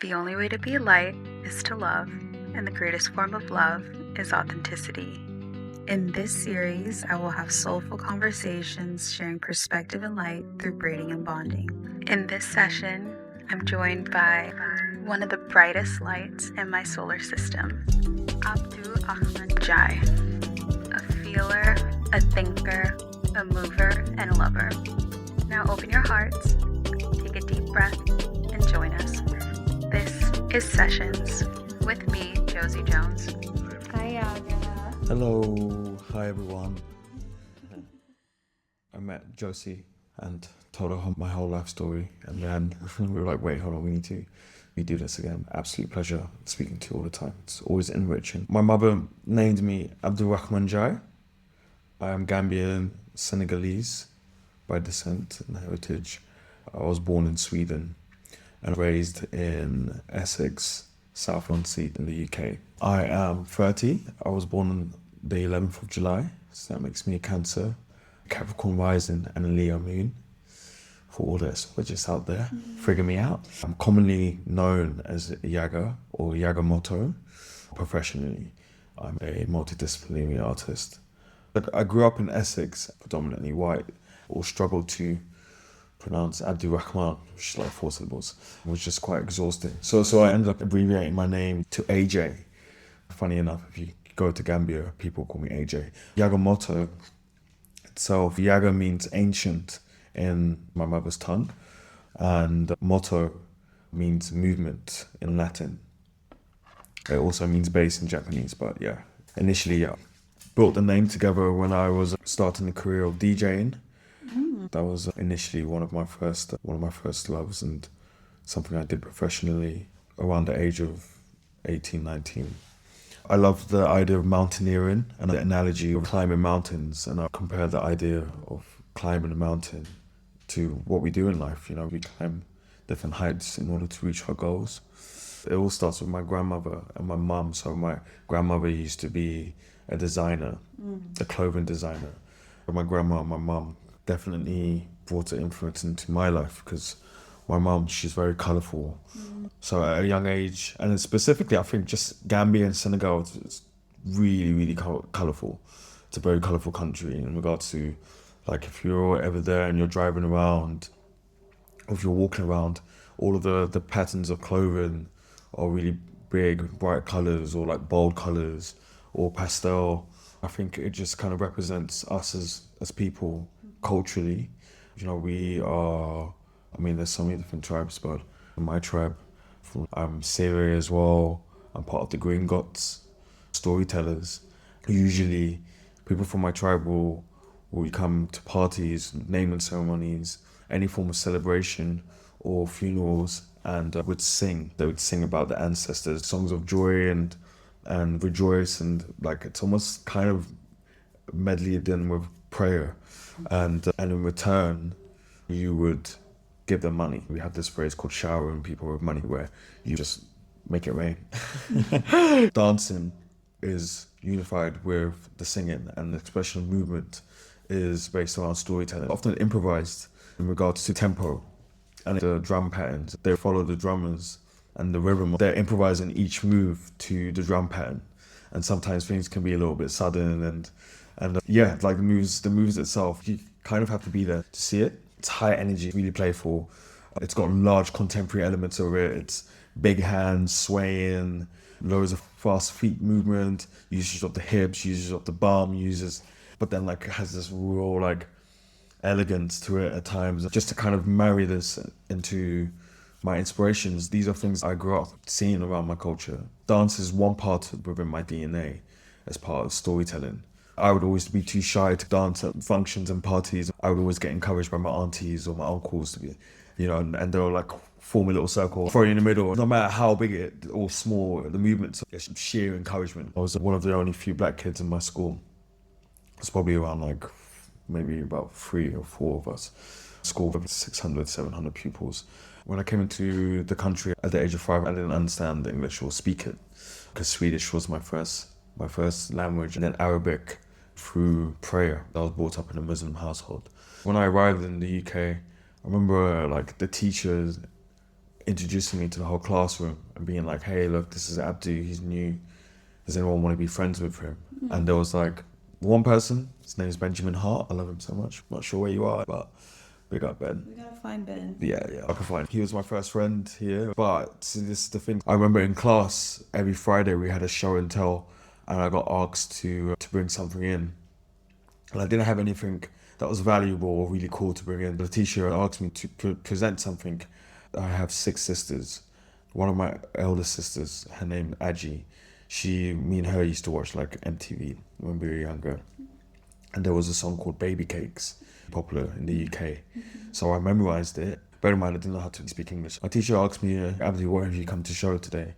The only way to be light is to love, and the greatest form of love is authenticity. In this series, I will have soulful conversations sharing perspective and light through braiding and bonding. In this session, I'm joined by one of the brightest lights in my solar system, Abdul Jai, a feeler, a thinker, a mover, and a lover. Now open your hearts, take a deep breath, and join us. This is Sessions with me, Josie Jones. Hi, Yaga. Hello, hi everyone. I met Josie and told her my whole life story, and then we were like, wait, hold on, we need to do this again. Absolute pleasure speaking to you all the time. It's always enriching. My mother named me Abdulrahman Jai. I am Gambian, Senegalese by descent and heritage. I was born in Sweden and raised in Essex, South-on-Sea in the UK. I am 30. I was born on the 11th of July, so that makes me a Cancer, Capricorn rising, and a Leo moon. For all this, we're just out there, figuring me out. I'm commonly known as Yaga or Yagamoto. Professionally, I'm a multidisciplinary artist. But I grew up in Essex, predominantly white, or struggled to pronounce Abdulrahman, which is like 4 syllables. It was just quite exhausting. So I ended up abbreviating my name to AJ. Funny enough, if you go to Gambia, people call me AJ. Yagamoto itself, Yaga means ancient in my mother's tongue, and moto means movement in Latin. It also means base in Japanese, but yeah. Initially, built the name together when I was starting the career of DJing. That was initially one of my first loves, and something I did professionally around the age of 18, 19. I love the idea of mountaineering and the analogy of climbing mountains, and I compare the idea of climbing a mountain to what we do in life. You know, we climb different heights in order to reach our goals. It all starts with my grandmother and my mum. So my grandmother used to be a designer, a clothing designer. But my grandma and my mum definitely brought an influence into my life, because my mum, she's very colourful. So at a young age, and specifically I think just Gambia and Senegal, it's really, really colourful. It's a very colourful country in regards to, like, if you're ever there and you're driving around, or if you're walking around, all of the patterns of clothing are really big, bright colours, or like bold colours, or pastel. I think it just kind of represents us as people culturally. You know, we are, I mean, there's so many different tribes, but my tribe, I'm Seri as well. I'm part of the Gringotts, storytellers. Usually, people from my tribe will come to parties, naming ceremonies, any form of celebration or funerals, and would sing. They would sing about the ancestors, songs of joy and rejoice, and like it's almost kind of medleyed in with prayer. And in return, you would give them money. We have this phrase called showering people with money, where you just make it rain. Dancing is unified with the singing, and the expression of movement is based around storytelling, often improvised in regards to tempo and the drum patterns. They follow the drummers and the rhythm. They're improvising each move to the drum pattern, and sometimes things can be a little bit sudden, and yeah, like the moves itself, you kind of have to be there to see it. It's high energy, really playful. It's got large contemporary elements of it. It's big hands swaying, loads of fast feet movement, uses of the hips, uses of the bum, but then like it has this real like elegance to it at times. Just to kind of marry this into my inspirations, these are things I grew up seeing around my culture. Dance is one part within my DNA as part of storytelling. I would always be too shy to dance at functions and parties. I would always get encouraged by my aunties or my uncles to be, you know, and they'll like form a little circle, throw you in the middle. No matter how big it or small, the movements of sheer encouragement. I was one of the only few black kids in my school. It's probably around like maybe about 3 or 4 of us. School with 600, 700 pupils. When I came into the country at the age of 5, I didn't understand English or speak it, because Swedish was my first language, and then Arabic through prayer. I was brought up in a Muslim household. When I arrived in the UK, I remember like the teachers introducing me to the whole classroom and being like, hey, look, this is Abdu, he's new. Does anyone want to be friends with him? And there was like one person, his name is Benjamin Hart. I love him so much. Not sure where you are, but big up, Ben. We gotta find Ben. Yeah, I can find him. He was my first friend here. But see, this is the thing. I remember in class, every Friday we had a show and tell, and I got asked to bring something in. And I didn't have anything that was valuable or really cool to bring in. The teacher asked me to present something. I have 6 sisters. One of my eldest sisters, her name Aji, me and her used to watch like MTV when we were younger. And there was a song called Baby Cakes, popular in the UK. So I memorized it. Bear in mind, I didn't know how to speak English. My teacher asked me, Abdi, what have you come to show today?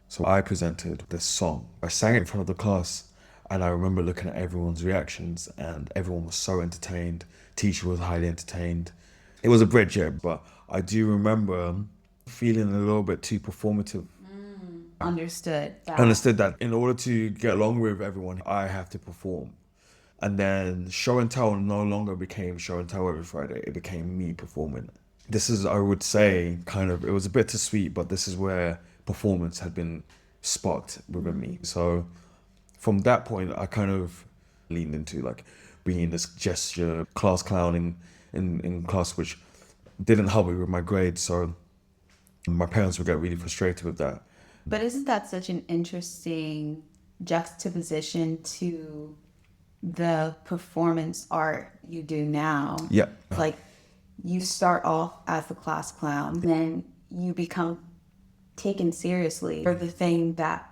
So I presented this song. I sang it in front of the class, and I remember looking at everyone's reactions, and everyone was so entertained. Teacher was highly entertained. It was a bridge, yeah, but I do remember feeling a little bit too performative. Understood that. Understood that in order to get along with everyone, I have to perform. And then show and tell no longer became show and tell every Friday. It became me performing. This is, I would say, kind of, it was a bittersweet, but this is where performance had been sparked within me. So from that point, I kind of leaned into like being this gesture, class clown in class, which didn't help me with my grades. So my parents would get really frustrated with that. But isn't that such an interesting juxtaposition to the performance art you do now? Yeah. Like, you start off as the class clown, then you become taken seriously for the thing that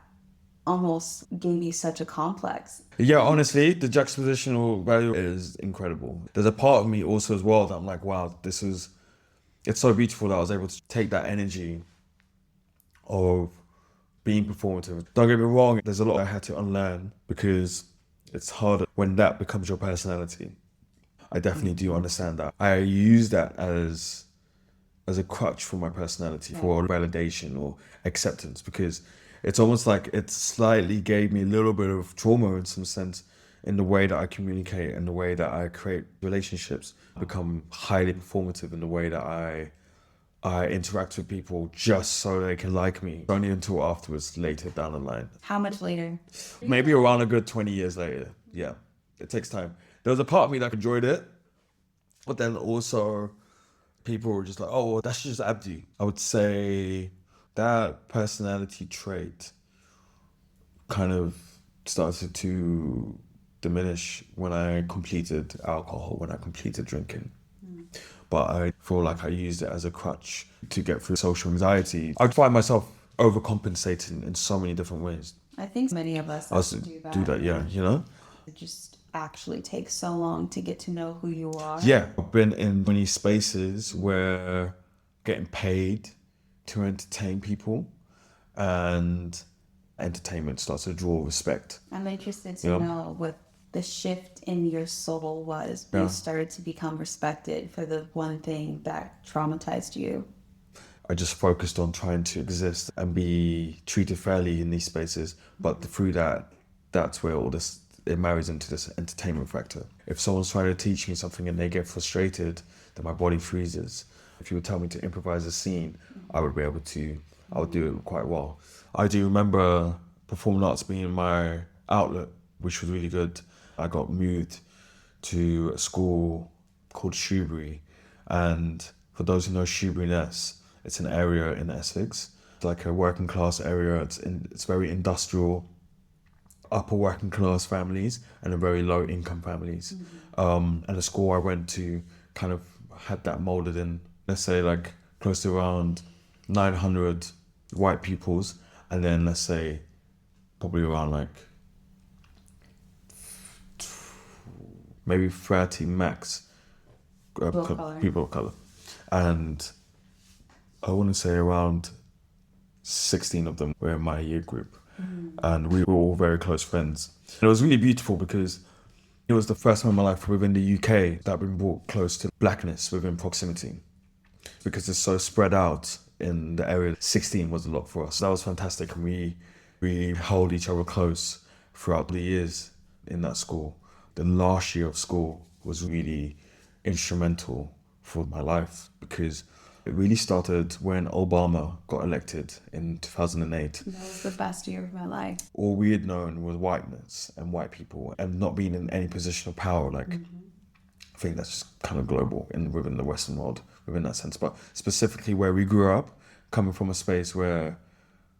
almost gave you such a complex. Yeah, honestly, the juxtapositional value is incredible. There's a part of me also as well that I'm like, wow, it's so beautiful that I was able to take that energy of being performative. Don't get me wrong, there's a lot I had to unlearn because it's harder when that becomes your personality. I definitely do understand that. I use that as a crutch for my personality, for validation or acceptance, because it's almost like it slightly gave me a little bit of trauma in some sense in the way that I communicate and the way that I create relationships, become highly performative in the way that I interact with people just so they can like me. Only until afterwards, later down the line. How much later? Maybe around a good 20 years later. Yeah, it takes time. There was a part of me that enjoyed it, but then also people were just like, oh, well, that's just Abdi. I would say that personality trait kind of started to diminish when I completed alcohol, when I completed drinking. But I feel like I used it as a crutch to get through social anxiety. I'd find myself overcompensating in so many different ways. I think many of us Also do that, yeah, you know? It just actually takes so long to get to know who you are. Yeah, I've been in many spaces where getting paid to entertain people, and entertainment starts to draw respect. I'm interested to know what the shift in your soul was when you started to become respected for the one thing that traumatized you. I just focused on trying to exist and be treated fairly in these spaces, but through that's where all this, it marries into this entertainment factor. If someone's trying to teach me something and they get frustrated, then my body freezes. If you would tell me to improvise a scene, I would do it quite well. I do remember performing arts being my outlet, which was really good. I got moved to a school called Shoebury, and for those who know Shoebury-Ness, it's an area in Essex. It's like a working class area. It's very industrial, upper working class families and a very low income families. And the school I went to kind of had that molded in, let's say like close to around 900 white pupils, and then let's say probably around like maybe 30 max people of color. And I want to say around 16 of them were in my year group. And we were all very close friends. And it was really beautiful because it was the first time in my life within the UK that I've been brought close to blackness within proximity, because it's so spread out in the area. 16 was a lot for us. That was fantastic. And we held each other close throughout the years in that school. The last year of school was really instrumental for my life because It really started when Obama got elected in 2008. That was the best year of my life. All we had known was whiteness and white people and not being in any position of power. Like, I think that's just kind of global within the Western world, within that sense. But specifically where we grew up, coming from a space where,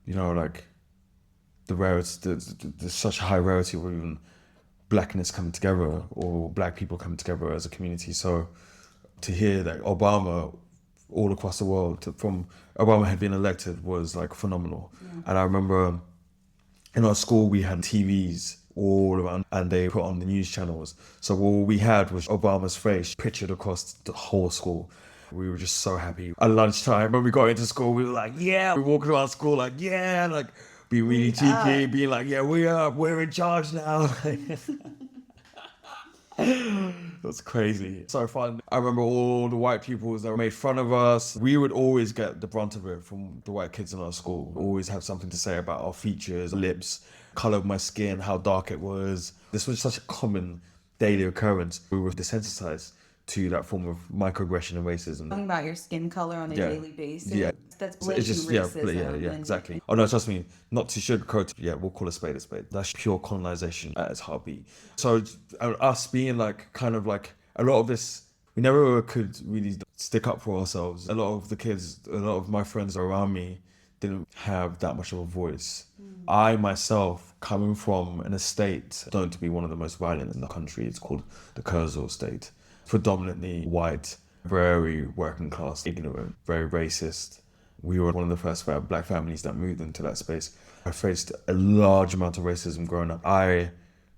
you know, like the rarity, there's such a high rarity of even blackness coming together or black people coming together as a community. So to hear that Obama all across the world from Obama had been elected was like phenomenal. And I remember in our school we had TVs all around and they put on the news channels. So all we had was Obama's face pictured across the whole school. We were just so happy. At lunchtime when we got into school, we were like, yeah, we were walking around school like, yeah, like being really cheeky, being like, yeah, we're in charge now. That's crazy. So fun. I remember all the white people that made fun of us. We would always get the brunt of it from the white kids in our school. Always have something to say about our features, lips, color of my skin, how dark it was. This was such a common daily occurrence. We were desensitized to that form of microaggression and racism. Talking about your skin color on a daily basis. Yeah. That's So blatant racism. yeah, exactly. Oh no, trust me, not to sugarcoat. Yeah, we'll call a spade a spade. That's pure colonization at its heartbeat. So us being like, kind of like, a lot of this, we never could really stick up for ourselves. A lot of the kids, a lot of my friends around me didn't have that much of a voice. I myself, coming from an estate known to be one of the most violent in the country, it's called the Curzon estate. Predominantly white, very working class, ignorant, very racist. We were one of the first black families that moved into that space. I faced a large amount of racism growing up. I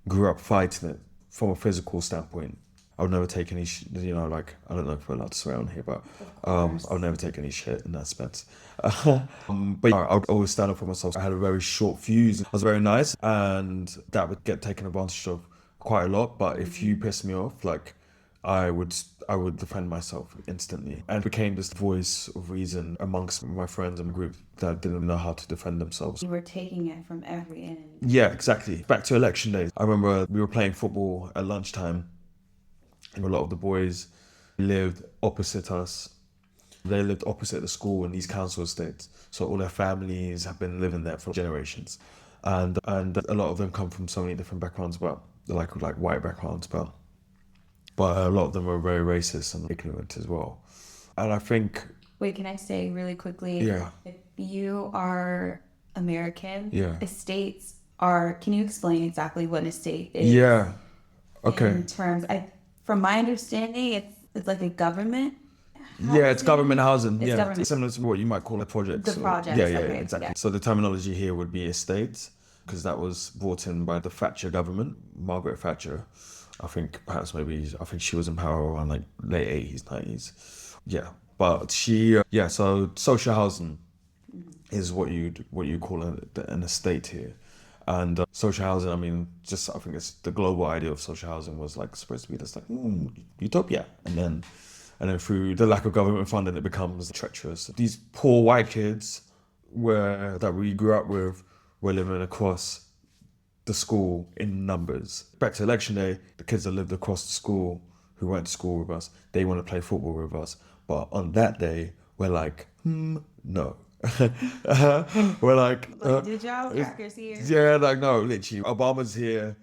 grew up fighting it from a physical standpoint. I would never take any, you know, like, I don't know if we're allowed to swear on here, but I would never take any shit in that sense. But I would always stand up for myself. I had a very short fuse. I was very nice, and that would get taken advantage of quite a lot. But if you piss me off, like, I would defend myself instantly, and became this voice of reason amongst my friends and group that didn't know how to defend themselves. You were taking it from every end. Yeah, exactly. Back to election days. I remember we were playing football at lunchtime, and a lot of the boys lived opposite us. They lived opposite the school in these council estates, so all their families have been living there for generations, and a lot of them come from so many different backgrounds, but like white backgrounds, but a lot of them were very racist and ignorant as well. And I think... Wait, can I say really quickly? Yeah. If you are American, Yeah. estates are... Can you explain exactly what an estate is? Yeah. Okay. In terms... from my understanding, it's like a government housing? Yeah, it's government housing. It's government. Similar to what you might call a project. The projects, Yeah, okay, exactly. yeah. So the terminology here would be estate, because that was brought in by the Thatcher government, Margaret Thatcher. I think she was in power around like late 80s, 90s. Yeah, but she, so social housing is what you call an estate here. And social housing, I mean, I think it's the global idea of social housing was like supposed to be this like utopia, and then through the lack of government funding, it becomes treacherous. These poor white kids that we grew up with were living across the school in numbers. Back to election day, the kids that lived across the school who went to school with us, they want to play football with us. But on that day, we're like, no. We're like, did y'all crackers here? Yeah, like, no, literally, Obama's here.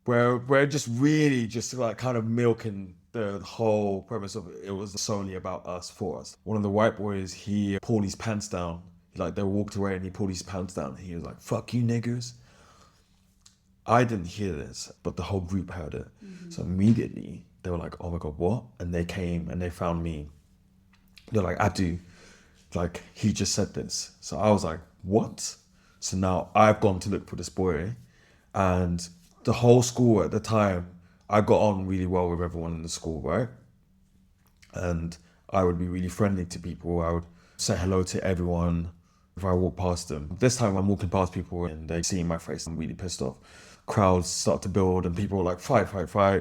We're just really just like kind of milking the whole premise of it was solely about us, for us. One of the white boys, he pulled his pants down. Like, they walked away and he pulled his pants down. He was like, fuck you niggers. I didn't hear this, but the whole group heard it. So immediately they were like, oh my God, what? And they came and they found me. They're like, Adu, like, he just said this. So I was like, what? So now I've gone to look for this boy, and the whole school at the time, I got on really well with everyone in the school, right? And I would be really friendly to people. I would say hello to everyone if I walk past them. This time I'm walking past people and they see my face, I'm really pissed off. Crowds start to build and people are like, fight.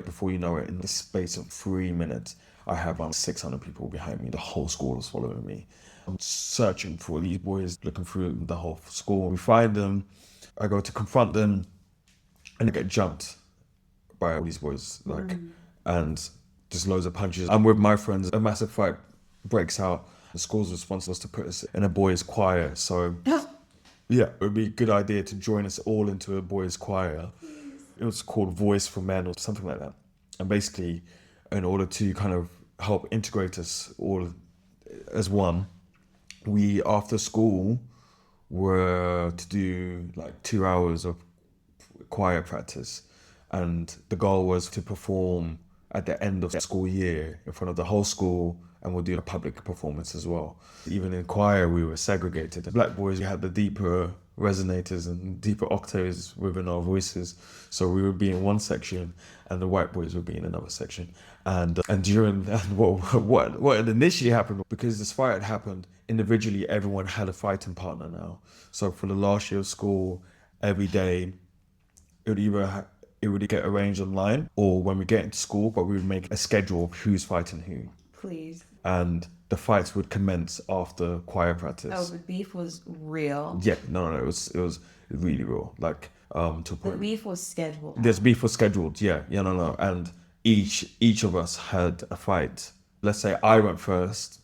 Before you know it, in the space of 3 minutes, I have 600 people behind me. The whole school was following me. I'm searching for these boys, looking through the whole school. We find them, I go to confront them, and I get jumped by all these boys, like, and just loads of punches. I'm with my friends, a massive fight breaks out. The school's response was to put us in a boys' choir. So yeah, it would be a good idea to join us all into a boys' choir. It was called Voice for Men or something like that. And basically, in order to kind of help integrate us all as one, we, after school, were to do like 2 hours of choir practice. And the goal was to perform at the end of the school year in front of the whole school, and we'll do a public performance as well. Even in choir, we were segregated. The black boys, we had the deeper resonators and deeper octaves within our voices, so we would be in one section, and the white boys would be in another section. And during what had initially happened, because this fight had happened individually, everyone had a fighting partner now. So for the last year of school, every day it would get arranged online, or when we get into school, but we would make a schedule of who's fighting who. Please. And the fights would commence after choir practice. Oh, the beef was real. Yeah, no, it was really real. Like to a The point. beef was scheduled. This beef was scheduled. Yeah, no, and each of us had a fight. Let's say I went first,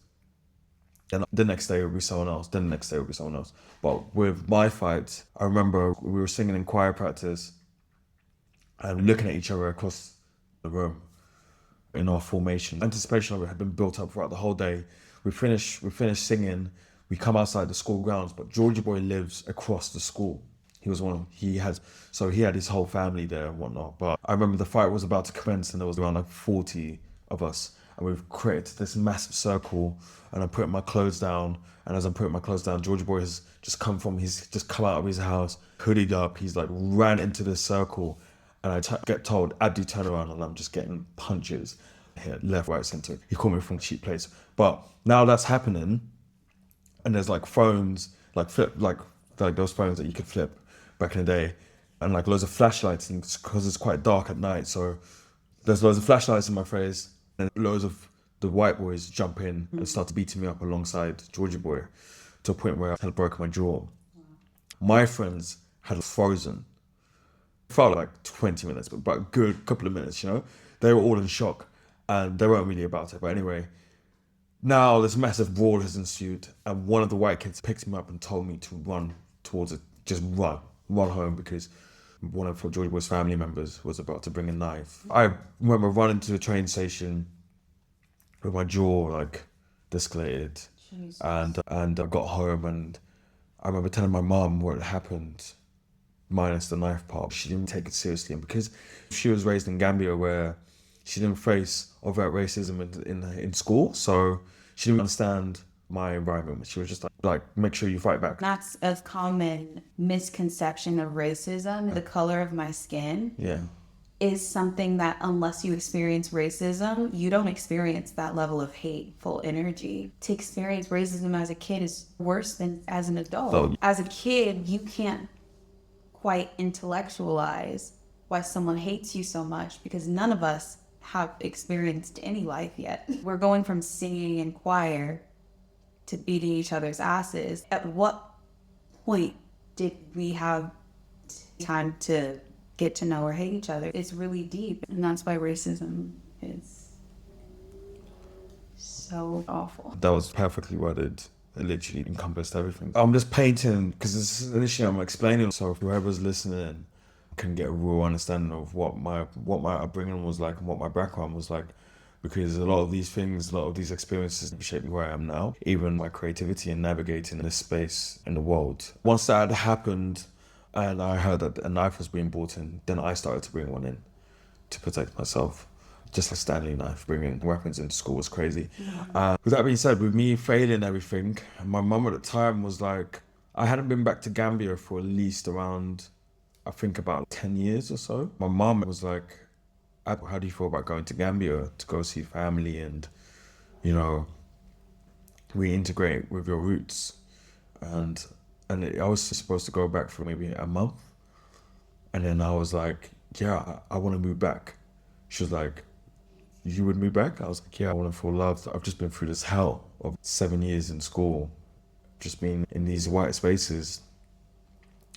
then the next day would be someone else. Then the next day would be someone else. But with my fight, I remember we were singing in choir practice and looking at each other across the room in our formation. Anticipation of it had been built up throughout the whole day. We finished singing. We come outside the school grounds, but Georgie Boy lives across the school. He had his whole family there and whatnot. But I remember the fight was about to commence, and there was around like 40 of us, and we've created this massive circle. And I'm putting my clothes down, and as I'm putting my clothes down, Georgie Boy has just come out of his house, hoodied up. He's like ran into this circle, and I get told, Abdi, turn around, and I'm just getting punches here, left, right, center. He called me from cheap place. But now that's happening, and there's like phones, like those phones that you could flip back in the day, and like loads of flashlights, and because it's quite dark at night, so there's loads of flashlights in my face, and loads of the white boys jump in and start beating me up alongside Georgie Boy, to a point where I had broken my jaw. My friends had frozen. It felt like 20 minutes, but about a good couple of minutes, They were all in shock, and they weren't really about it. But anyway, now this massive brawl has ensued, and one of the white kids picked me up and told me to run towards it, just run home, because one of Georgie Boy's family members was about to bring a knife. I remember running to the train station with my jaw like dislocated, and I got home, and I remember telling my mum what had happened, minus the knife part. She didn't take it seriously, and because she was raised in Gambia, where she didn't face overt racism in school, so she didn't understand my environment. She was just like, make sure you fight back. That's a common misconception of racism. The color of my skin is something that, unless you experience racism, you don't experience that level of hateful energy. To experience racism as a kid is worse than as an adult. As a kid, you can't quite intellectualize why someone hates you so much, because none of us have experienced any life yet. We're going from singing in choir to beating each other's asses. At what point did we have time to get to know or hate each other? It's really deep, and that's why racism is so awful. That was perfectly worded. It literally encompassed everything. I'm just painting, because initially I'm explaining, so if whoever's listening can get a real understanding of what my upbringing was like and what my background was like, because a lot of these things, a lot of these experiences shaped me where I am now, even my creativity and navigating this space in the world. Once that had happened, and I heard that a knife was being brought in, then I started to bring one in to protect myself. Just a Stanley knife, bringing weapons into school was crazy. With that being said, with me failing everything, my mum at the time was like, I hadn't been back to Gambia for at least around, I think about 10 years or so. My mum was like, how do you feel about going to Gambia to go see family and, reintegrate with your roots? And I was supposed to go back for maybe a month. And then I was like, yeah, I want to move back. She was like, you would move back? I was like, yeah, I want to feel loved. I've just been through this hell of 7 years in school, just being in these white spaces.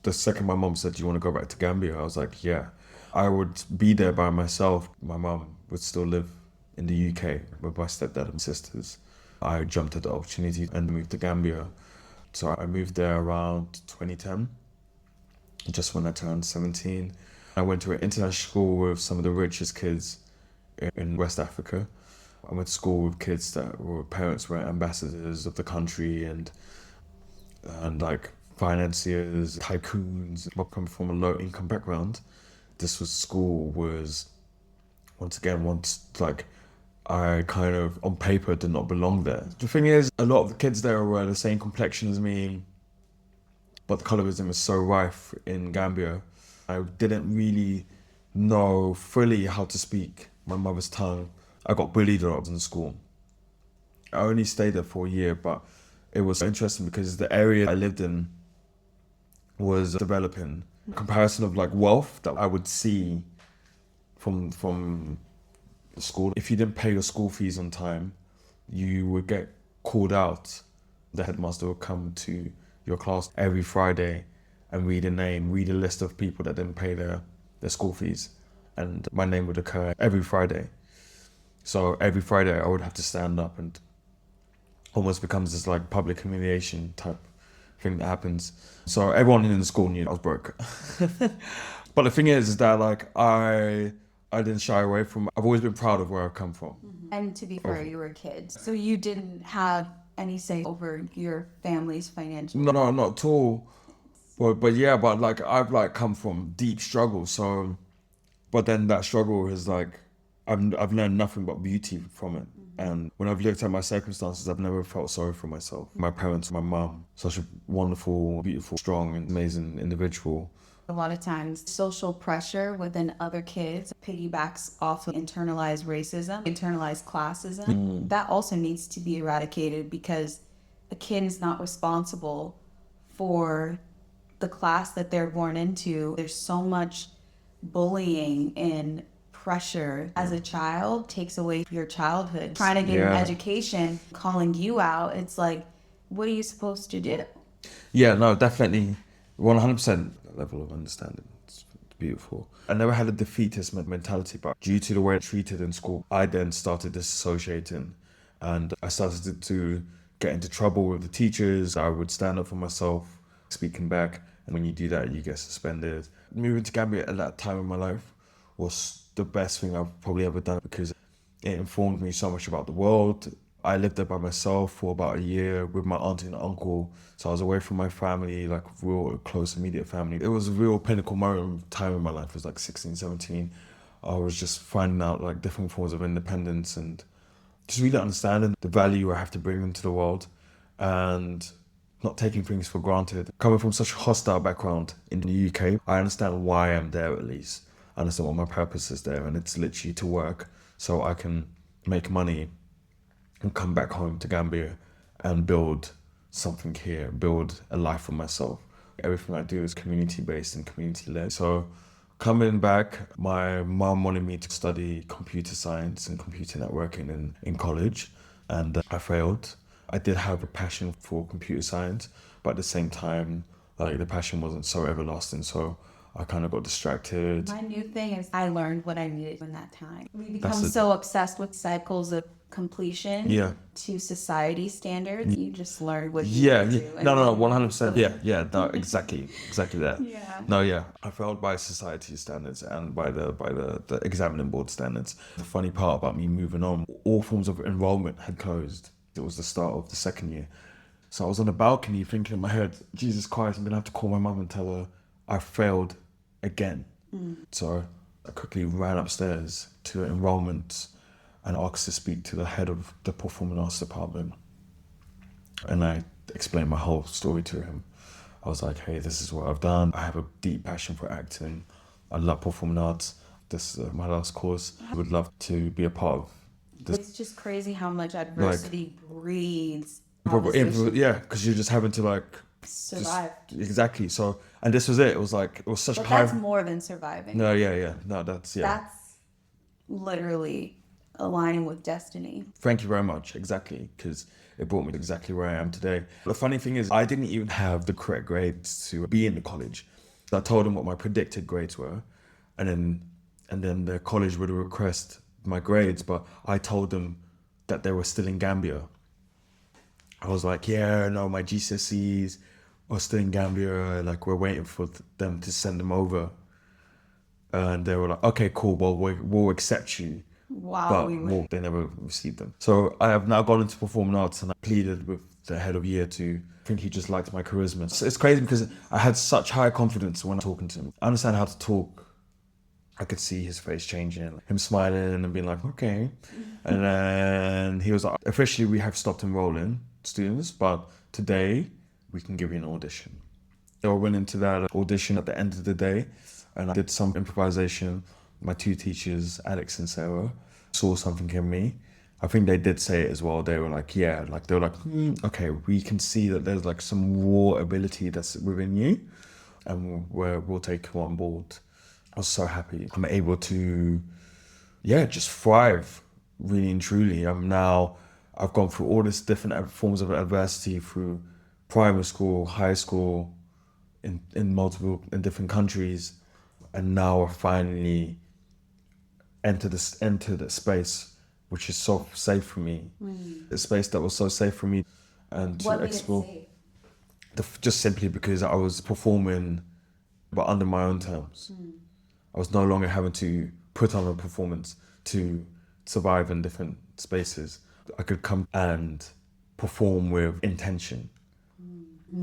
The second my mom said, do you want to go back to Gambia? I was like, yeah. I would be there by myself. My mom would still live in the UK with my stepdad and sisters. I jumped at the opportunity and moved to Gambia. So I moved there around 2010, just when I turned 17. I went to an international school with some of the richest kids in West Africa. I went to school with kids that were parents were ambassadors of the country and like financiers, tycoons. I come from a low income background. This was school was once like I kind of on paper did not belong there. The thing is, a lot of the kids there were the same complexion as me, but the colorism is so rife in Gambia. I didn't really know fully how to speak my mother's tongue. I got bullied a lot in school. I only stayed there for a year, but it was interesting because the area I lived in was developing. Comparison of like wealth that I would see from school. If you didn't pay your school fees on time, you would get called out. The headmaster would come to your class every Friday and read a list of people that didn't pay their school fees. And my name would occur every Friday. So every Friday I would have to stand up, and almost becomes this like public humiliation type thing that happens. So everyone in the school knew I was broke. But the thing is that like I didn't shy away from. I've always been proud of where I've come from. And to be fair, you were a kid, so you didn't have any say over your family's financial. No, not at all. But yeah, but like I've like come from deep struggle. So, but then that struggle is like I've learned nothing but beauty from it. And when I've looked at my circumstances, I've never felt sorry for myself. My parents, my mum, such a wonderful, beautiful, strong, and amazing individual. A lot of times, social pressure within other kids piggybacks off of internalized racism, internalized classism. That also needs to be eradicated because a kid is not responsible for the class that they're born into. There's so much bullying and pressure as a child takes away your childhood. Trying to get an education, calling you out, it's like, what are you supposed to do? Yeah, no, definitely 100% level of understanding. It's beautiful. I never had a defeatist mentality, but due to the way I treated in school, I then started disassociating, and I started to get into trouble with the teachers. I would stand up for myself, speaking back, and when you do that, you get suspended. Moving to Gambia at that time in my life was the best thing I've probably ever done because it informed me so much about the world. I lived there by myself for about a year with my auntie and uncle. So I was away from my family, like real close, immediate family. It was a real pinnacle moment time in my life. It was like 16, 17. I was just finding out like different forms of independence and just really understanding the value I have to bring into the world and not taking things for granted. Coming from such a hostile background in the UK, I understand why I'm there at least. I understand what my purpose is there, and it's literally to work so I can make money and come back home to Gambia and build something here, build a life for myself. Everything I do is community-based and community-led. So coming back, my mom wanted me to study computer science and computer networking in college, and I failed. I did have a passion for computer science, but at the same time, like the passion wasn't so everlasting, so I kind of got distracted. My new thing is I learned what I needed in that time. We become so obsessed with cycles of completion to society standards. You just learn what you need to do. No, 100%. No, exactly that. No, I failed by society standards and by the examining board standards. The funny part about me moving on, all forms of enrollment had closed. It was the start of the second year. So I was on the balcony thinking in my head, Jesus Christ, I'm going to have to call my mum and tell her I failed again. So I quickly ran upstairs to enrollment and asked to speak to the head of the performing arts department. And I explained my whole story to him. I was like, hey, this is what I've done. I have a deep passion for acting. I love performing arts. This is my last course. I would love to be a part of this. It's just crazy how much adversity breeds. Because you're just having to like survive. Exactly. So, and this was it. It was like, it was such but high. That's more than surviving. No, No, that's. That's literally aligning with destiny. Thank you very much. Exactly. Because it brought me exactly where I am today. The funny thing is, I didn't even have the correct grades to be in the college. So I told them what my predicted grades were, and then the college would request my grades, but I told them that they were still in Gambia. I was like, yeah, no, my GCSEs are still in Gambia. Like, we're waiting for them to send them over. And they were like, okay, cool, well, we'll accept you. Wow. They never received them. So I have now gone into performing arts, and I pleaded with the head of year to, I think he just liked my charisma. So it's crazy because I had such high confidence when talking to him. I understand how to talk. I could see his face changing, him smiling and being like, okay. And then he was like, officially we have stopped enrolling students, but today we can give you an audition. So I went into that audition at the end of the day, and I did some improvisation. My two teachers, Alex and Sarah, saw something in me. I think they did say it as well. They were like, yeah, like they were like, okay, we can see that there's like some raw ability that's within you, and we'll take you on board. I was so happy. I'm able to, just thrive, really and truly. I've gone through all these different forms of adversity through primary school, high school, in different countries, and now I finally enter the space which is so safe for me. The space that was so safe for me, and to explore. Just simply because I was performing, but under my own terms. I was no longer having to put on a performance to survive in different spaces. I could come and perform with intention.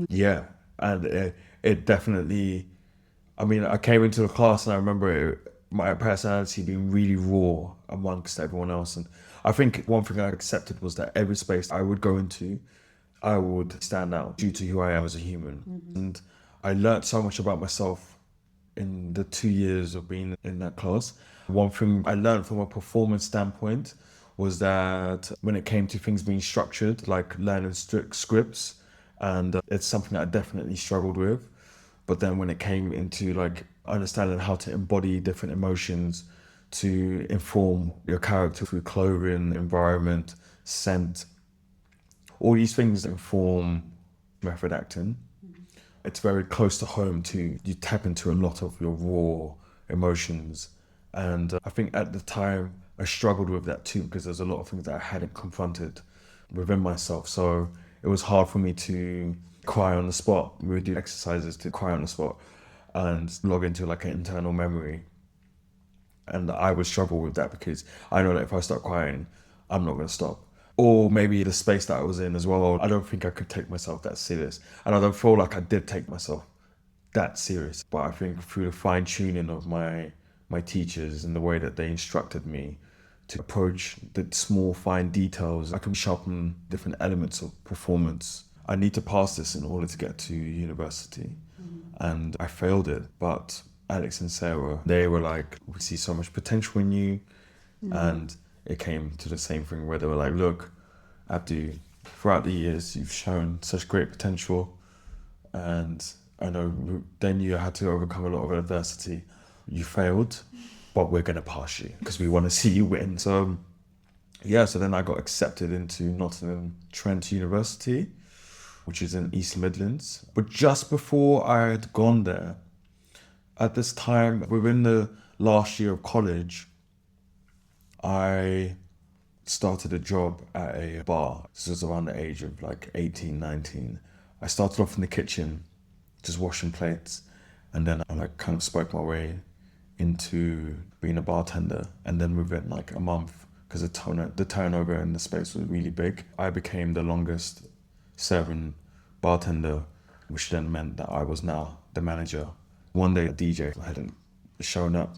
Yeah, and it definitely, I mean, I came into the class and I remember my personality being really raw amongst everyone else. And I think one thing I accepted was that every space I would go into, I would stand out due to who I am as a human. And I learned so much about myself in the 2 years of being in that class. One thing I learned from a performance standpoint was that when it came to things being structured, like learning strict scripts, and it's something that I definitely struggled with. But then when it came into like understanding how to embody different emotions to inform your character through clothing, environment, scent, all these things inform method acting. It's very close to home too. You tap into a lot of your raw emotions. And I think at the time I struggled with that too, because there's a lot of things that I hadn't confronted within myself. So it was hard for me to cry on the spot. We would do exercises to cry on the spot and log into like an internal memory. And I would struggle with that because I know that if I start crying, I'm not going to stop. Or maybe the space that I was in as well, I don't think I could take myself that serious. And I don't feel like I did take myself that serious. But I think through the fine tuning of my teachers and the way that they instructed me to approach the small fine details, I can sharpen different elements of performance. I need to pass this in order to get to university. And I failed it. But Alex and Sarah, they were like, we see so much potential in you. And it came to the same thing where they were like, look, Abdu, throughout the years, you've shown such great potential. And I know then you had to overcome a lot of adversity. You failed, but we're going to pass you because we want to see you win. So, so then I got accepted into Nottingham Trent University, which is in East Midlands. But just before I had gone there, at this time, within the last year of college, I started a job at a bar. This was around the age of like 18, 19. I started off in the kitchen, just washing plates. And then I like kind of spoke my way into being a bartender. And then within like a month, because the turnover in the space was really big, I became the longest serving bartender, which then meant that I was now the manager. One day a DJ hadn't shown up.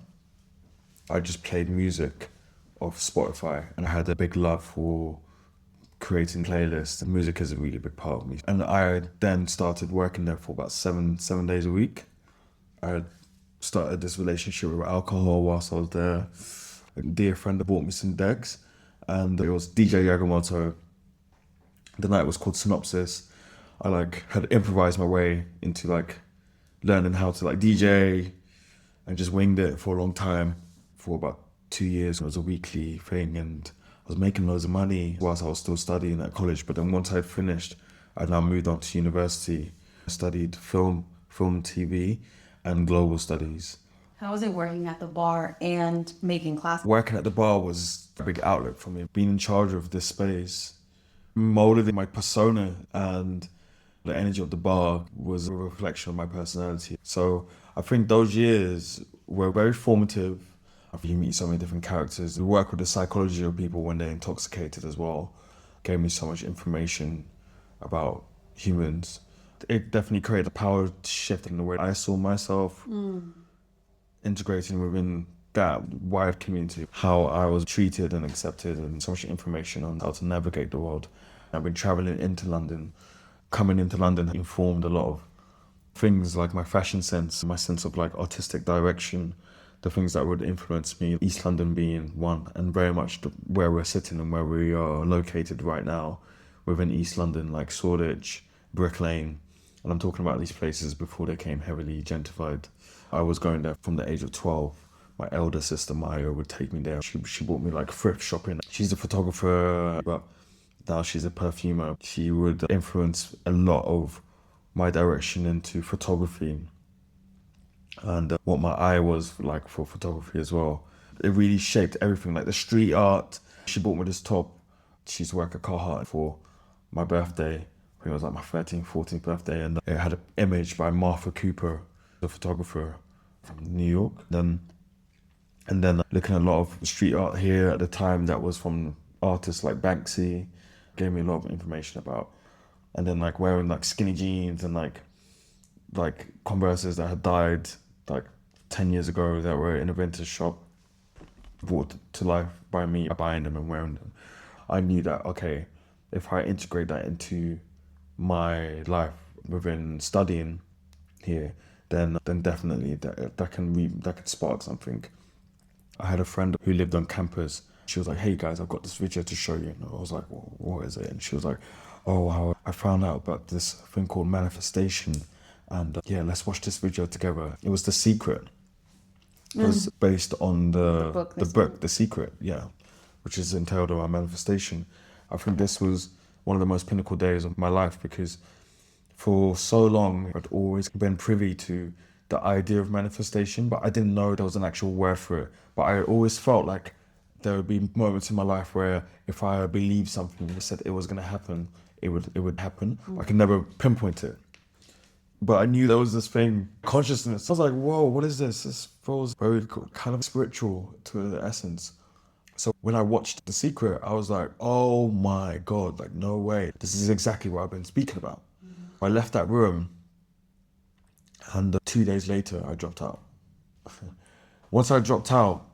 I just played music of Spotify, and I had a big love for creating playlists. Music is a really big part of me. And I then started working there for about seven days a week. I started this relationship with alcohol whilst I was there. A dear friend bought me some decks, and it was DJ Yagamoto. The night was called Synopsis. I had improvised my way into learning how to DJ, and just winged it for a long time. For about 2 years, it was a weekly thing, and I was making loads of money whilst I was still studying at college. But then once I'd finished, I now moved on to university. I studied film, TV, and global studies. How was it working at the bar and making classes? Working at the bar was a big outlet for me. Being in charge of this space molded my persona, and the energy of the bar was a reflection of my personality. So I think those years were very formative. You meet so many different characters. We work with the psychology of people when they're intoxicated as well. Gave me so much information about humans. It definitely created a power shift in the way I saw myself integrating within that wide community, how I was treated and accepted, and so much information on how to navigate the world. I've been traveling into London. Coming into London informed a lot of things like my fashion sense, my sense of like artistic direction, the things that would influence me, East London being one, and very much where we're sitting and where we are located right now within East London, like Shoreditch, Brick Lane. And I'm talking about these places before they came heavily gentrified. I was going there from the age of 12. My elder sister Maya would take me there. She bought me like thrift shopping. She's a photographer, but now she's a perfumer. She would influence a lot of my direction into photography and what my eye was like for photography as well. It really shaped everything, like the street art. She bought me this top. She used to work at Carhartt for my birthday. I think it was like my 13th, 14th birthday, and it had an image by Martha Cooper, the photographer from New York. And then looking at a lot of street art here at the time that was from artists like Banksy, gave me a lot of information about. And then like wearing like skinny jeans and like Converses that had died like 10 years ago that were in a vintage shop, brought to life by me buying them and wearing them. I knew that, okay, if I integrate that into my life within studying here, then definitely that can spark something. I had a friend who lived on campus. She was like, hey guys, I've got this video to show you. And I was like, well, what is it? And she was like, oh wow, I found out about this thing called manifestation. And yeah, let's watch this video together. It was The Secret. It was based on the book, The Secret, yeah, which is entailed around manifestation. I think this was one of the most pinnacle days of my life because for so long I'd always been privy to the idea of manifestation, but I didn't know there was an actual word for it. But I always felt like there would be moments in my life where if I believed something and said it was going to happen, it would happen. I could never pinpoint it. But I knew there was this thing, consciousness. I was like, whoa, what is this? This feels very kind of spiritual to the essence. So when I watched The Secret, I was like, oh my God, like no way. This is exactly what I've been speaking about. I left that room and 2 days later, I dropped out. Once I dropped out,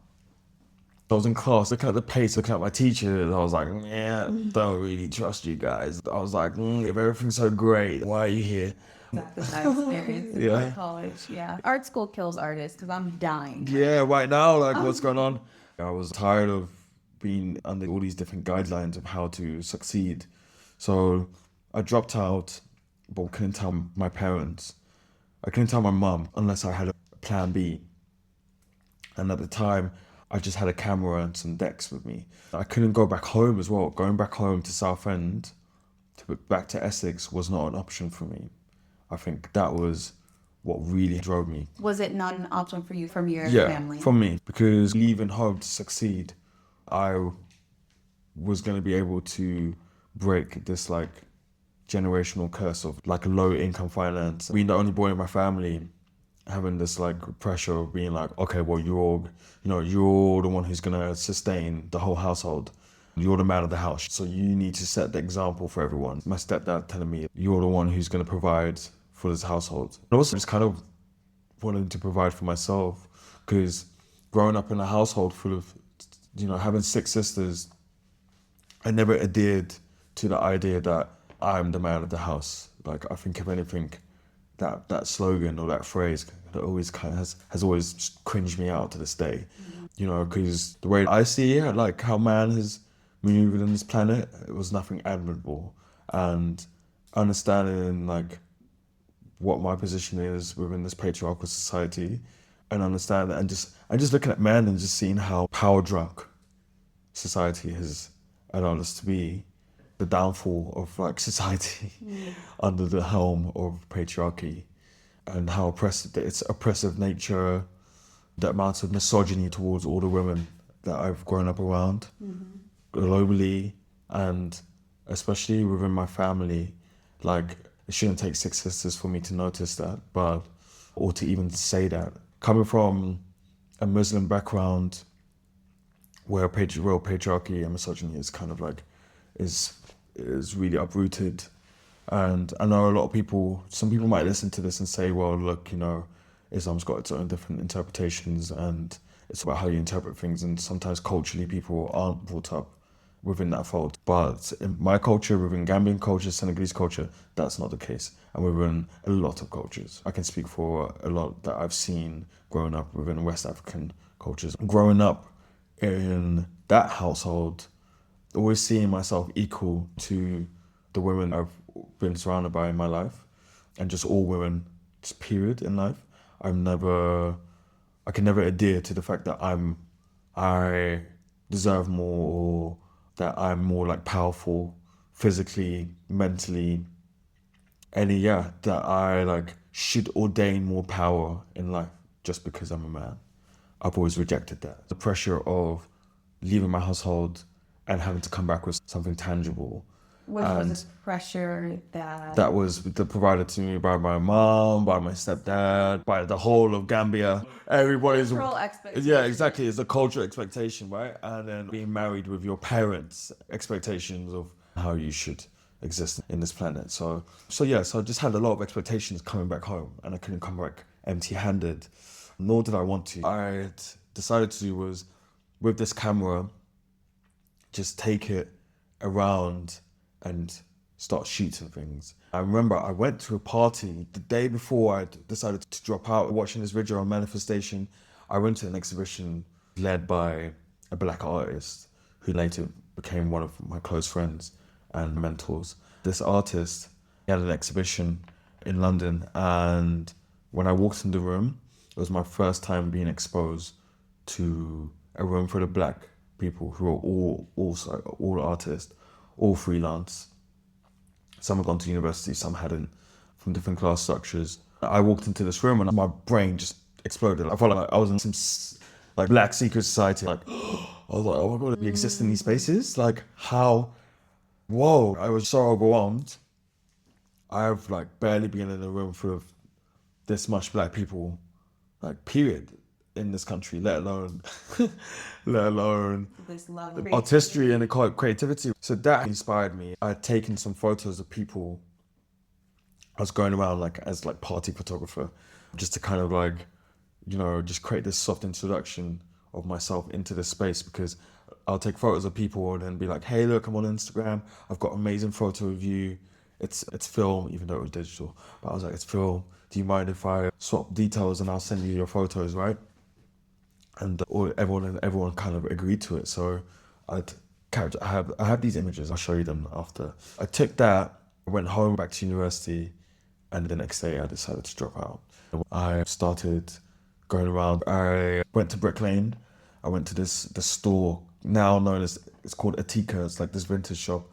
I was in class, looking at the pace, looking at my teachers. I was like, yeah, don't really trust you guys. I was like, if everything's so great, why are you here? That's my experience in college. Yeah. Art school kills artists because I'm dying. Yeah, right now, like what's going on? I was tired of being under all these different guidelines of how to succeed. So I dropped out, but couldn't tell my parents. I couldn't tell my mum unless I had a plan B. And at the time, I just had a camera and some decks with me. I couldn't go back home as well. Going back home to Southend, back to Essex was not an option for me. I think that was what really drove me. Was it not an option for you from your family? Yeah, from me. Because leaving home to succeed, I was going to be able to break this like generational curse of like a low income finance. Being the only boy in my family, having this like pressure of being like, okay, well you're the one who's going to sustain the whole household. You're the man of the house, so you need to set the example for everyone. My stepdad telling me, you're the one who's going to provide for this household. And also just kind of wanting to provide for myself, because growing up in a household full of, having 6 sisters, I never adhered to the idea that I'm the man of the house. Like, I think if anything, that slogan or that phrase that always kind of has always cringed me out to this day. Because the way I see it, like how man has maneuvered on this planet, it was nothing admirable. And understanding like what my position is within this patriarchal society, and understand that, and just looking at men and just seeing how power drunk society has allowed us to be, the downfall of like society under the helm of patriarchy, and how oppressive its oppressive nature, the amount of misogyny towards all the women that I've grown up around globally, and especially within my family. Like, it shouldn't take six sisters for me to notice that, but, or to even say that. Coming from a Muslim background where real patriarchy and misogyny is kind of like, is really uprooted. And I know a lot of people, some people might listen to this and say, well, look, you know, Islam's got its own different interpretations and it's about how you interpret things. And sometimes culturally people aren't brought up within that fold. But in my culture, within Gambian culture, Senegalese culture, that's not the case. And within a lot of cultures. I can speak for a lot that I've seen growing up within West African cultures. Growing up in that household, always seeing myself equal to the women I've been surrounded by in my life, and just all women, just period in life. I can never adhere to the fact that I deserve more, or that I'm more like powerful physically, mentally, that I like should ordain more power in life just because I'm a man. I've always rejected that. The pressure of leaving my household and having to come back with something tangible. Which was a pressure that was provided to me by my mom, by my stepdad, by the whole of Gambia. Everybody's cultural expectation. Yeah, exactly. It's a cultural expectation, right? And then being married with your parents' expectations of how you should exist in this planet. So I just had a lot of expectations coming back home, and I couldn't come back empty-handed. Nor did I want to. I decided to do was, with this camera, just take it around and start shooting things. I remember I went to a party the day before I decided to drop out watching this video on manifestation. I went to an exhibition led by a black artist who later became one of my close friends and mentors. This artist, he had an exhibition in London, and when I walked in the room, it was my first time being exposed to a room full of black people who are all artists, all freelance. Some had gone to university, some hadn't, from different class structures. I walked into this room and my brain just exploded. I felt like I was in some like black secret society. Like, I was like, oh my God, we exist in these spaces? Like, how? Whoa, I was so overwhelmed. I've like barely been in a room full of this much black people, like period, in this country, let alone this love, artistry and creativity. So that inspired me. I had taken some photos of people. I was going around like as like party photographer, just to kind of like, you know, just create this soft introduction of myself into this space, because I'll take photos of people and then be like, hey, look, I'm on Instagram. I've got an amazing photo of you. It's film, even though it was digital. But I was like, it's film. Do you mind if I swap details and I'll send you your photos, right? And everyone kind of agreed to it. So I have these images. I'll show you them after. I took that, I went home, back to university, and the next day I decided to drop out. I started going around. I went to Brick Lane. I went to the store now known as, it's called Atika. It's like this vintage shop.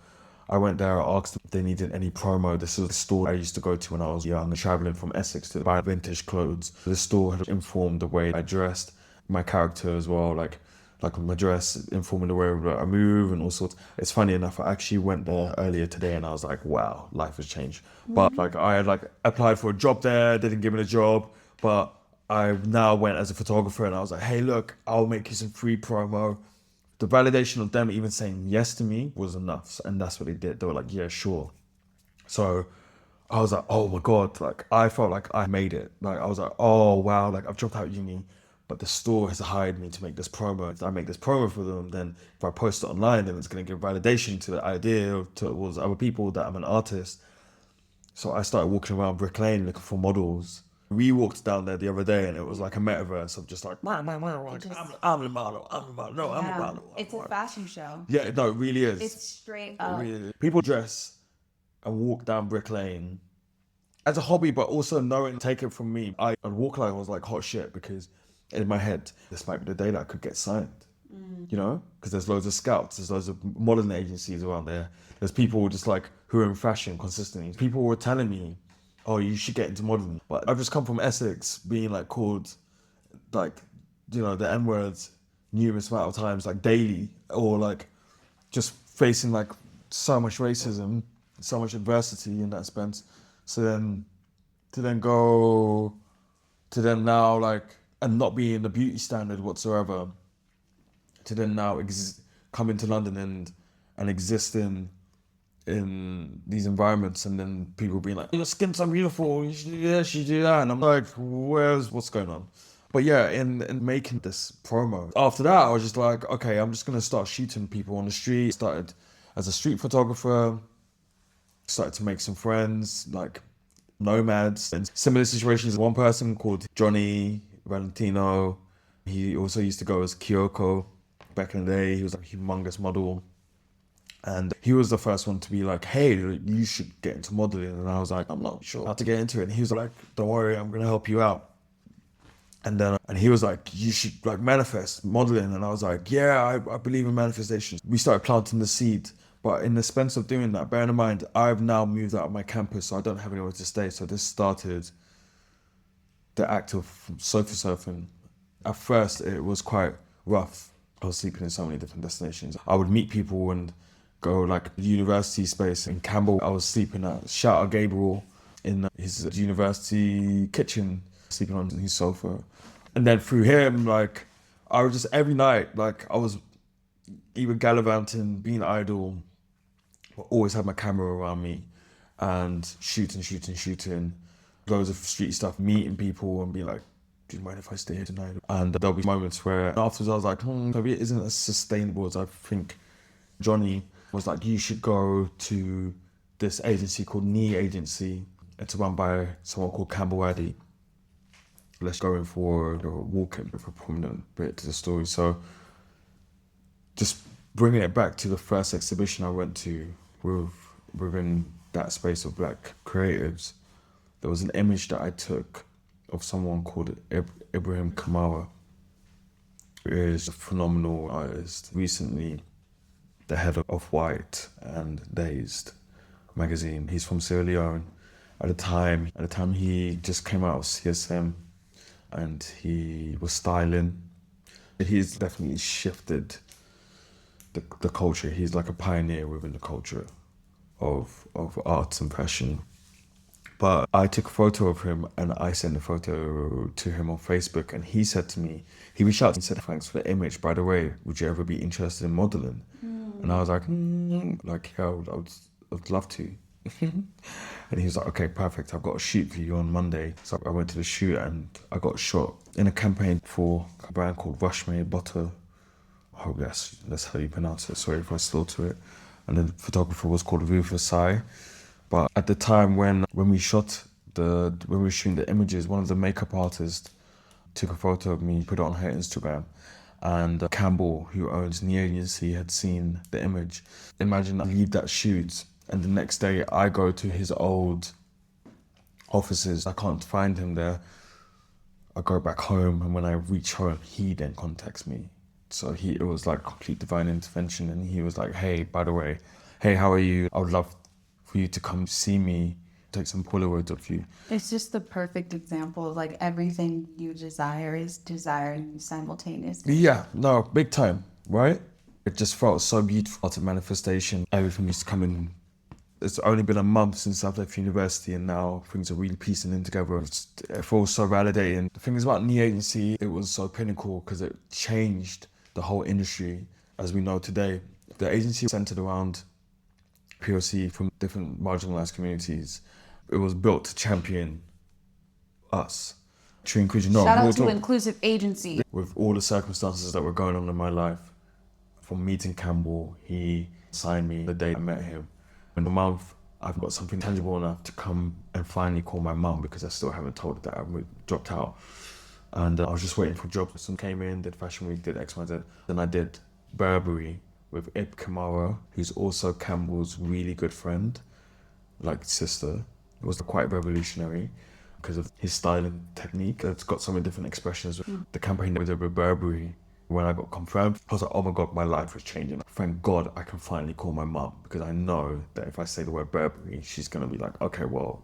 I went there, I asked if they needed any promo. This is the store I used to go to when I was young, traveling from Essex to buy vintage clothes. The store had informed the way I dressed, my character as well, like my dress, informing the way I move and all sorts. It's funny enough, I actually went there earlier today and I was like, wow, life has changed. But like I had like applied for a job there, they didn't give me the job, but I now went as a photographer and I was like, hey, look, I'll make you some free promo. The validation of them even saying yes to me was enough. And that's what they did. They were like, yeah, sure. So I was like, oh my God, like I felt like I made it. Like I was like, oh wow, like I've dropped out uni, but the store has hired me to make this promo. If I make this promo for them, then if I post it online, then it's going to give validation to the idea towards other people that I'm an artist. So I started walking around Brick Lane looking for models. We walked down there the other day and it was like a metaverse of just like, I'm the model, no, I'm the model. It's a fashion show. Yeah, no, it really is. It's straight up. Really is. People dress and walk down Brick Lane as a hobby, but also knowing, take it from me, I'd walk like I was like hot shit, because in my head, this might be the day that I could get signed. You know, because there's loads of scouts, there's loads of modeling agencies around there. There's people just like who are in fashion consistently. People were telling me, oh, you should get into modeling. But I've just come from Essex being like called like, you know, the N-words numerous amount of times, like daily, or like just facing like so much racism, so much adversity in that sense. So then to then go to then now like and not be in the beauty standard whatsoever, to then now come into London and exist in these environments, and then people being like, your skin's so beautiful, you should do this, you should do that, and I'm like, what's going on? But yeah, in making this promo, after that I was just like, okay, I'm just gonna start shooting people on the street. Started as a street photographer, started to make some friends, like nomads, and similar situations. One person called Johnny Valentino, he also used to go as Kyoko back in the day. He was like a humongous model. And he was the first one to be like, hey, you should get into modeling. And I was like, I'm not sure how to get into it. And he was like, don't worry, I'm going to help you out. And he was like, you should like manifest modeling. And I was like, yeah, I believe in manifestation. We started planting the seed. But in the sense of doing that, bearing in mind, I've now moved out of my campus, so I don't have anywhere to stay. So this started the act of sofa surfing. At first, it was quite rough. I was sleeping in so many different destinations. I would meet people and go like the university space in Campbell. I was sleeping at Shout Out Gabriel in his university kitchen, sleeping on his sofa. And then through him, like, I was just every night, like, I was either gallivanting, being idle, but always had my camera around me and shooting. Loads of street stuff, meeting people and being like, do you mind if I stay here tonight? And there'll be moments where afterwards I was like, maybe it isn't as sustainable as I think. Johnny was like, you should go to this agency called Knee Agency. It's run by someone called Campbell Addy. Let's go in for a walk in with a prominent bit to the story. So just bringing it back to the first exhibition I went to within that space of Black creatives, there was an image that I took of someone called Ibrahim Kamara, who is a phenomenal artist. Recently, the head of Off-White and Dazed magazine. He's from Sierra Leone. At the time he just came out of CSM and he was styling. He's definitely shifted the culture. He's like a pioneer within the culture of arts and fashion. But I took a photo of him and I sent the photo to him on Facebook, and he said to me, he reached out and said, thanks for the image, by the way, would you ever be interested in modeling? And I was like, yeah, I'd love to. And he was like, okay, perfect, I've got a shoot for you on Monday. So I went to the shoot and I got shot in a campaign for a brand called Rushmade Butter. I hope that's how you pronounce it, sorry if I slaughter it. And the photographer was called Ruth Asai. But at the time when we were shooting the images, one of the makeup artists took a photo of me, put it on her Instagram, and Campbell, who owns Knee Agency, had seen the image. Imagine I leave that shoot, and the next day I go to his old offices. I can't find him there. I go back home, and when I reach home, he then contacts me. So it was like complete divine intervention, and he was like, hey, by the way, hey, how are you? I would love for you to come see me, take some Polaroids of you. It's just the perfect example of like everything you desire is desiring simultaneously. Yeah, no, big time, right? It just felt so beautiful. Art of manifestation, everything used to come in. It's only been a month since I've left university, and now things are really piecing in together. It feels so validating. The thing is about Knee Agency, it was so pinnacle because it changed the whole industry as we know today. The agency centered around POC from different marginalized communities. It was built to champion us. True inclusion. No, Shout out to Inclusive Agency. With all the circumstances that were going on in my life, from meeting Campbell, he signed me the day I met him. In a month, I've got something tangible enough to come and finally call my mum, because I still haven't told her that I dropped out. And I was just waiting for jobs. Some came in, did Fashion Week, did X, Y, Z. Then I did Burberry with Ib Kamara, who's also Campbell's really good friend, like sister. It was quite revolutionary because of his styling technique. It's got so many different expressions. The campaign that we did with Burberry, when I got confirmed, I was like, oh my God, my life was changing. Thank God I can finally call my mum, because I know that if I say the word Burberry, she's going to be like, okay, well,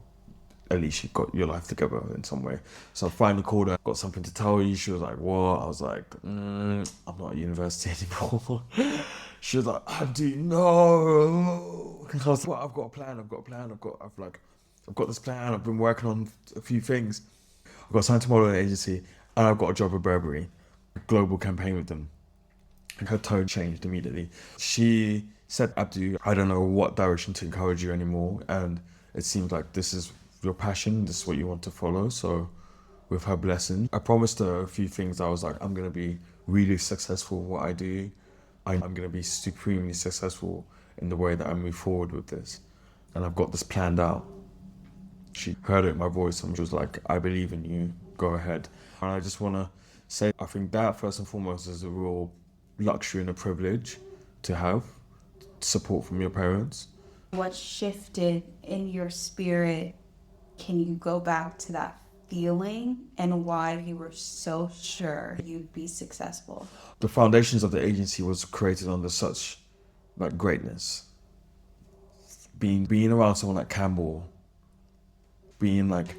at least you got your life together in some way. So I finally called her, got something to tell you. She was like, what? I was like, I'm not at university anymore. She was like, I do know. I was like, well, I've got a plan. I've got this plan. I've been working on a few things. I've got signed to model an agency, and I've got a job at Burberry, a global campaign with them. And her tone changed immediately. She said, Abdu, I don't know what direction to encourage you anymore, and it seems like this is your passion, this is what you want to follow. So with her blessing, I promised her a few things. I was like, I'm going to be really successful in what I do. I'm going to be supremely successful in the way that I move forward with this. And I've got this planned out. She heard it in my voice and she was like, I believe in you, go ahead. And I just want to say, I think that first and foremost is a real luxury and a privilege to have support from your parents. What shifted in your spirit? Can you go back to that feeling and why you were so sure you'd be successful? The foundations of the agency was created under such like greatness. Being around someone like Campbell, being like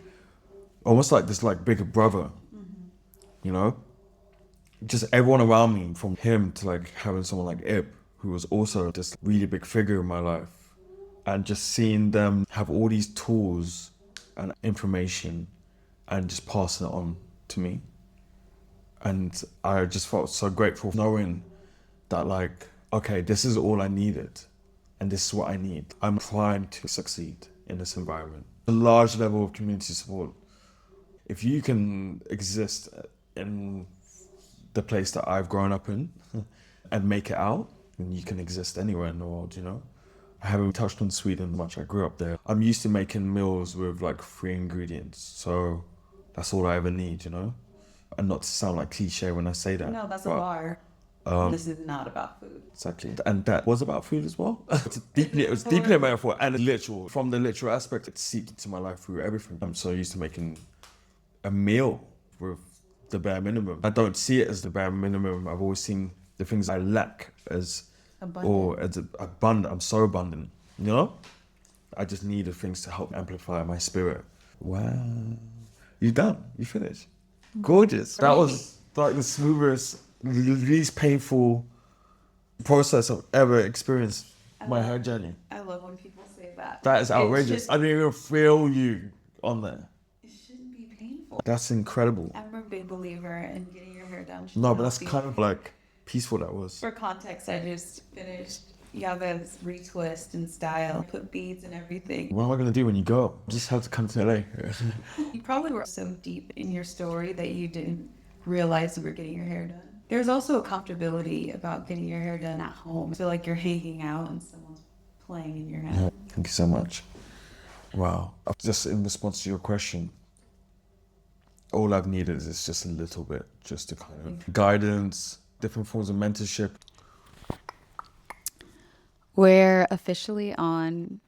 almost like this like bigger brother, you know? Just everyone around me, from him to like having someone like Ib, who was also this really big figure in my life, and just seeing them have all these tools and information and just passing it on to me. And I just felt so grateful knowing that like, okay, this is all I needed and this is what I need. I'm trying to succeed in this environment. A large level of community support. If you can exist in the place that I've grown up in and make it out, then you can exist anywhere in the world, you know? I haven't touched on Sweden much. I grew up there. I'm used to making meals with like 3 ingredients. So that's all I ever need, you know? And not to sound like cliche when I say that. No, that's a bar. This is not about food. Exactly. And that was about food as well. It was deeply a metaphor and literal. From the literal aspect, it seeped into my life through everything. I'm so used to making a meal with the bare minimum. I don't see it as the bare minimum. I've always seen the things I lack as abundant. Or as abundant. I'm so abundant, you know? I just needed things to help amplify my spirit. Wow. You done. You finished. Gorgeous. That was like the smoothest, least painful process I've ever experienced my hair journey. I love when people say that. That is outrageous. I didn't even feel you on there. It shouldn't be painful. That's incredible. I'm a big believer in getting your hair done. No, but that's kind of like peaceful that was. For context, I just finished Yaga's retwist and style, put beads and everything. What am I going to do when you go? Just have to come to LA. You probably were so deep in your story that you didn't realize you were getting your hair done. There's also a comfortability about getting your hair done at home. I feel like you're hanging out and someone's playing in your hair. Yeah, thank you so much. Wow. Just in response to your question, all I've needed is just a little bit, just to kind of guidance, different forms of mentorship. We're officially on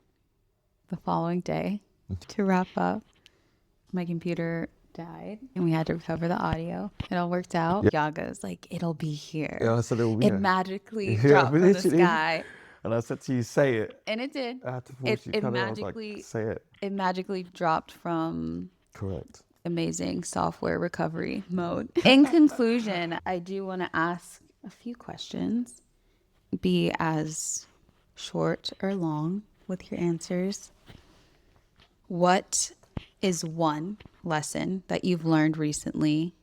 the following day to wrap up. My computer died and we had to recover the audio. It all worked out. Yeah. Yaga's like, it'll be here. Yeah, I said it'll be here. It magically dropped from the sky. And I said to you, say it. And it did. I had to force you. It magically, like, say it. It magically dropped from correct amazing software recovery mode. In conclusion, I do want to ask a few questions. Be as short or long with your answers. What is one lesson that you've learned recently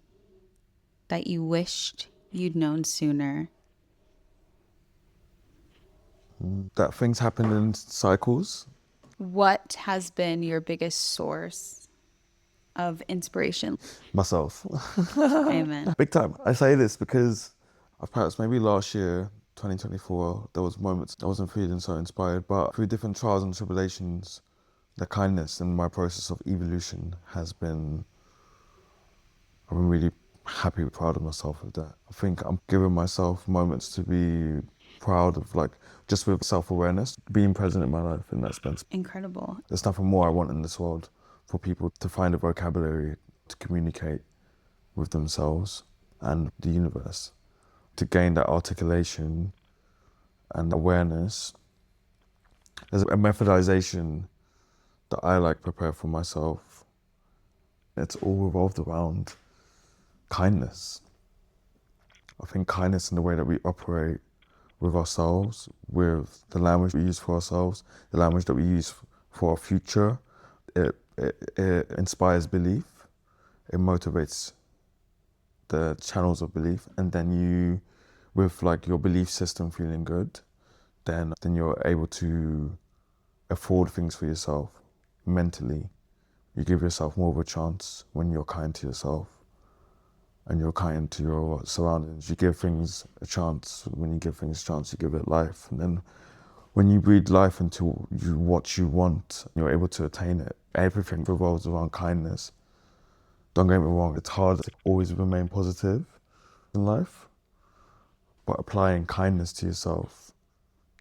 that you wished you'd known sooner? That things happen in cycles. What has been your biggest source of inspiration? Myself. Amen. Big time. I say this because perhaps maybe last year, 2024, there was moments I wasn't feeling so inspired, but through different trials and tribulations, the kindness in my process of evolution I've been really happy and proud of myself with that. I think I'm giving myself moments to be proud of, like, just with self-awareness, being present in my life in that sense. Incredible. There's nothing more I want in this world for people to find a vocabulary to communicate with themselves and the universe, to gain that articulation and awareness. There's a methodization that I like prepare for myself, it's all revolved around kindness. I think kindness in the way that we operate with ourselves, with the language we use for ourselves, the language that we use for our future, it inspires belief, it motivates the channels of belief, and then you, with like your belief system feeling good, then you're able to afford things for yourself mentally. You give yourself more of a chance when you're kind to yourself and you're kind to your surroundings. You give things a chance. When you give things a chance, you give it life. And then when you breathe life into what you want, you're able to attain it. Everything revolves around kindness. Don't get me wrong, it's hard to always remain positive in life, but applying kindness to yourself,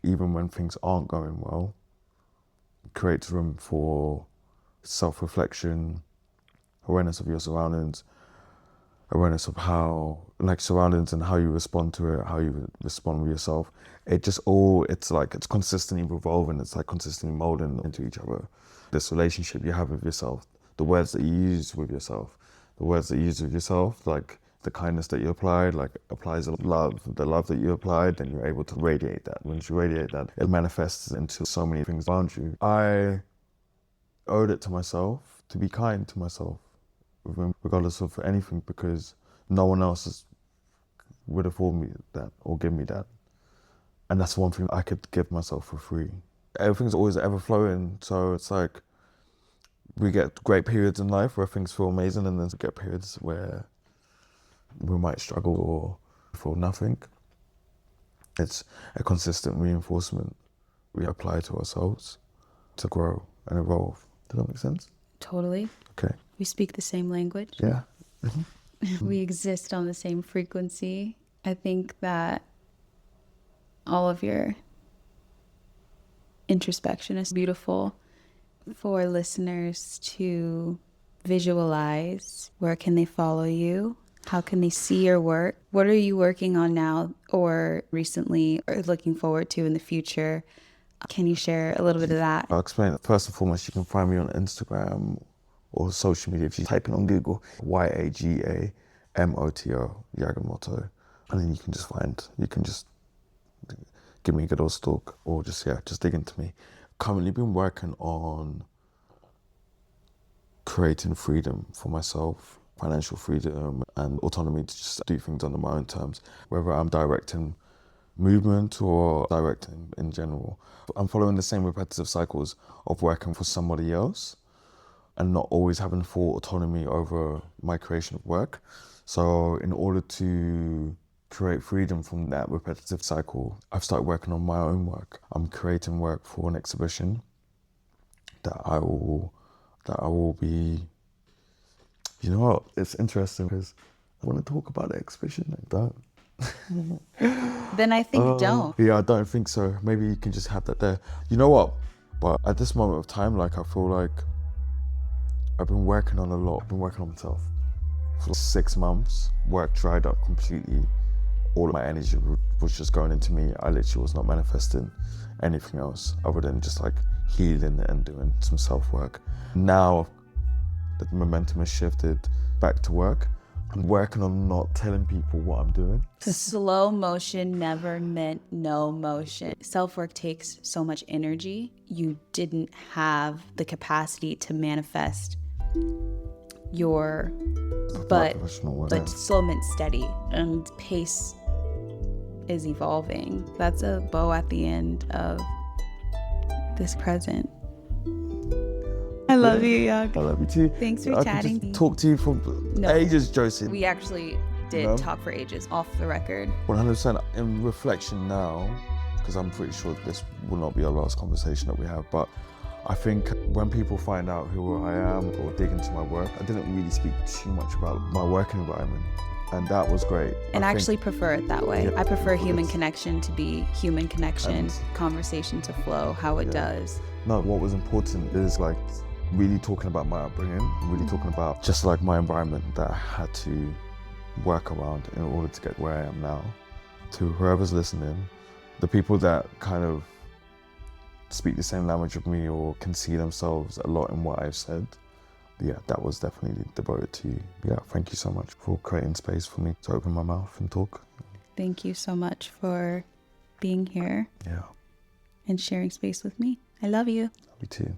even when things aren't going well, creates room for self-reflection, awareness of your surroundings, awareness of how, like surroundings and how you respond to it, how you respond with yourself. It's consistently revolving, it's like consistently molding into each other. This relationship you have with yourself, the words that you use with yourself, like the kindness that you applied, like applies love, the love that you applied, then you're able to radiate that. Once you radiate that, it manifests into so many things around you. I owed it to myself to be kind to myself, regardless of anything, because no one else would afford me that or give me that. And that's one thing I could give myself for free. Everything's always ever flowing, so it's like we get great periods in life where things feel amazing, and then we get periods where we might struggle or feel nothing. It's a consistent reinforcement we apply to ourselves to grow and evolve. Does that make sense? Totally. Okay. We speak the same language. Yeah. We exist on the same frequency. I think that all of your introspection is beautiful for listeners to visualize. Where can they follow you? How can they see your work? What are you working on now or recently or looking forward to in the future? Can you share a little bit of that? I'll explain it. First and foremost, you can find me on Instagram or social media. If you type in on Google, Yagamoto, Yagamoto, and then you can just give me a good old stalk, or just dig into me. Currently been working on creating freedom for myself, financial freedom and autonomy to just do things under my own terms, whether I'm directing movement or directing in general. I'm following the same repetitive cycles of working for somebody else and not always having full autonomy over my creation of work. So in order to create freedom from that repetitive cycle, I've started working on my own work. I'm creating work for an exhibition that I will be, you know what, it's interesting because I want to talk about the exhibition. I don't. Then I think don't. Yeah, I don't think so. Maybe you can just have that there. You know what? But at this moment of time, like, I feel like I've been working on a lot. I've been working on myself for 6 months. Work dried up completely. All of my energy was just going into me. I literally was not manifesting anything else other than just like healing and doing some self-work. Now the momentum has shifted back to work. I'm working on not telling people what I'm doing. Slow motion never meant no motion. Self-work takes so much energy. You didn't have the capacity to manifest your but slow meant steady, and pace is evolving. That's a bow at the end of this present. I love you, Yag. I love you too. Thanks for chatting. I could just talk to you for ages, Josie. We actually did talk for ages off the record. 100%. In reflection now, because I'm pretty sure this will not be our last conversation that we have, but I think when people find out who I am or dig into my work, I didn't really speak too much about my working environment. And that was great. And I actually prefer it that way. Yeah, I prefer human connection to be human connection, conversation to flow, how it does. No, what was important is like really talking about my upbringing, really talking about just like my environment that I had to work around in order to get where I am now. To whoever's listening, the people that kind of speak the same language of me or can see themselves a lot in what I've said, yeah, that was definitely devoted to you. Yeah, thank you so much for creating space for me to open my mouth and talk. Thank you so much for being here. Yeah. And sharing space with me. I love you. Love you too.